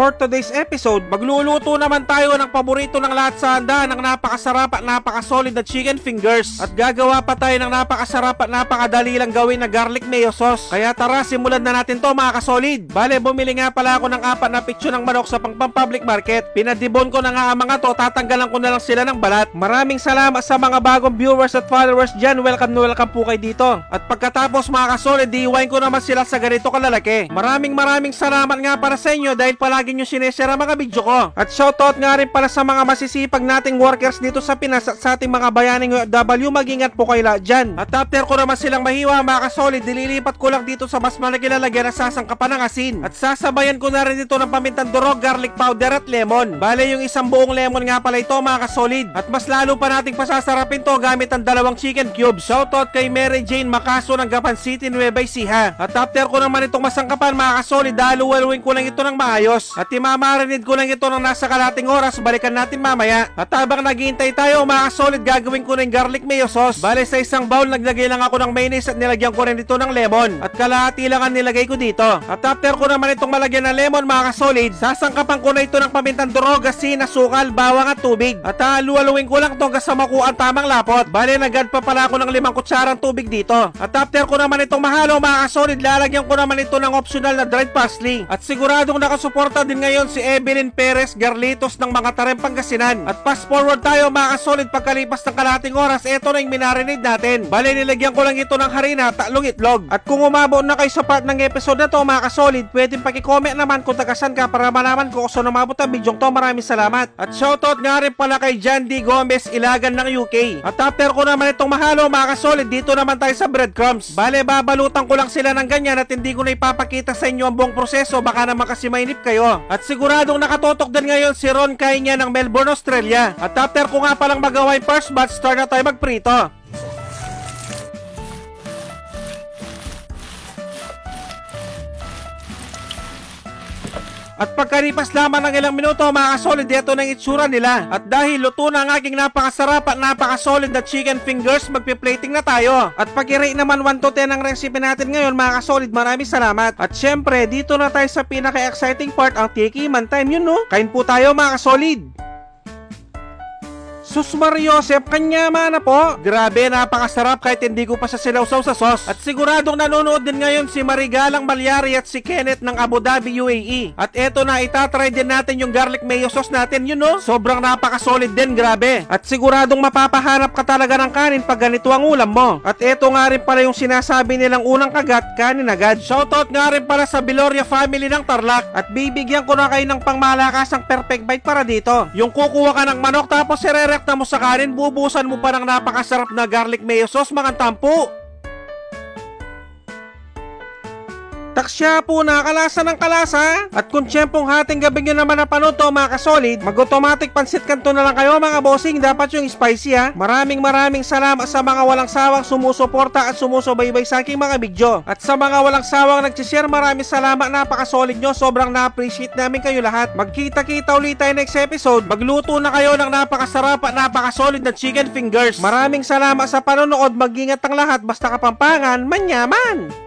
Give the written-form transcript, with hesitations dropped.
for today's episode, magluluto naman tayo ng paborito ng lahat sa handa, ng napakasarap at napakasolid na chicken fingers. At gagawa pa tayo ng napakasarap at napakadali lang gawin na garlic mayo sauce. Kaya tara, simulan na natin to mga kasolid. Bale, bumili nga pala ako ng 4 na pitsyo ng manok sa pang-public market. Pinadibon ko na nga ang mga to, tatanggalan ko na lang sila ng balat. Maraming salamat sa mga bagong viewers at followers dyan. Welcome na welcome po kayo dito. At pagkatapos mga kasolid, diiwain ko naman sila sa ganito kalalaki. Maraming salamat nga para sa inyo dahil palagi nyo sineshare ang mga video ko. At shoutout nga rin para sa mga masisipag nating workers dito sa Pinas at sa ating mga bayaning OFW. Mag-ingat po kayo lahat dyan. At after ko naman silang mahiwa mga kasolid, dililipat ko lang dito sa mas malaki lalagyan na sasangkapan ng asin. At sasabayan ko na rin dito ng pamintang durog, garlic powder at lemon. Bale, yung isang buong lemon nga pala ito mga kasolid. At mas lalo pa nating pasasarapin to gamit ang 2 chicken cubes. Shoutout kay Mary Jane Macaso ng Gapan City, Nueva Ecija. At after ko naman itong masangkapan mga kasolid, haluhaluin ko lang ito ng maayos. At imamarinid ko lang ito ng nasa kalating oras. Balikan natin mamaya. At habang naghihintay tayo mga kasolid, gagawin ko na yung garlic mayo sauce. Bale, sa isang bowl naglagay lang ako ng mayonnaise at nilagyan ko rin dito ng lemon. At kalahati lang ang nilagay ko dito. At after ko naman itong malagyan ng lemon mga kasolid, sasangkapan ko na ito ng pamintang durog, asin, asukal, bawang at tubig. At haluhaluin ko lang ito hanggang sa makuha ang tamang lapot. Bale, nag-add pa pala ako ng 5 kutsarang tubig dito. At after ko naman itong mahalo mga kasolid, lalagyan ko naman ito ng optional na dried parsley. At siguradong nakasuporta din ngayon si Evelyn Perez Garlitos ng mga Tarem, Pangasinan. At fast forward tayo mga kasolid, pagkalipas ng kalahating oras, eto na yung minarinade natin. Bale, nilagyan ko lang ito ng harina, tatlong itlog. At kung umabot na kayo sa part ng episode na to mga kasolid, pwedeng paki-comment naman kung tagasan ka para malaman ko kung saan umabot ang video to. Maraming salamat. At shoutout nga rin pala kay John D. Gomez Ilagan ng UK. At after ko naman itong mahalo mga kasolid, dito naman tayo sa breadcrumbs. Bale, babalutan ko lang sila ng ganyan at hindi ko na ipapakita sa inyo ang buong proseso, baka naman kasi mainip kayo. At siguradong nakatotok din ngayon si Ron Kainya ng Melbourne, Australia. At after ko nga palang magawa yung first batch, start na tayo magprito. At pagkalipas lamang ng ilang minuto mga kasolid, ito na yung itsura nila. At dahil luto na ang aking napakasarap at napakasolid na chicken fingers, magpi-plating na tayo. At pag-rate naman 1 to 10 ang recipe natin ngayon mga kasolid, maraming salamat. At syempre, dito na tayo sa pinaka-exciting part, ang tikiman time, yun no? Kain po tayo mga kasolid. Sus Mariosep, kanyama na po. Grabe, napakasarap kahit hindi ko pa sa sinawsaw sa sauce. At siguradong nanonood din ngayon si Marigalang Malyari at si Kenneth ng Abu Dhabi, UAE. At eto na, itatry din natin yung garlic mayo sauce natin, yun no? Sobrang napakasolid din, grabe. At siguradong mapapahanap ka talaga ng kanin pag ganito ang ulam mo. At eto nga rin pala yung sinasabi nilang unang kagat, kanin agad. Shoutout nga rin pala sa Biloria family ng Tarlac. At bibigyan ko na kayo ng pangmalakasang perfect bite para dito. Yung kukuha ka ng manok tapos irerek na mo sa kanin, bubusan mo pa ng napakasarap na garlic mayo sauce, mga tampo. Taksya po na kalasa ng kalasa. At kung tiyempong hating gabi nyo naman napanood to mga kasolid, mag-automatic pansit kanto na lang kayo mga bossing. Dapat yung spicy ha. Maraming salamat sa mga walang sawang sumusuporta at sumusubaybay sa aking mga video. At sa mga walang sawang nagsishare, maraming salamat, napakasolid nyo. Sobrang na-appreciate namin kayo lahat. Magkita-kita ulit tayo next episode. Magluto na kayo ng napakasarap at napakasolid na chicken fingers. Maraming salamat sa panonood. Mag-ingat ang lahat, basta Kapampangan manyaman.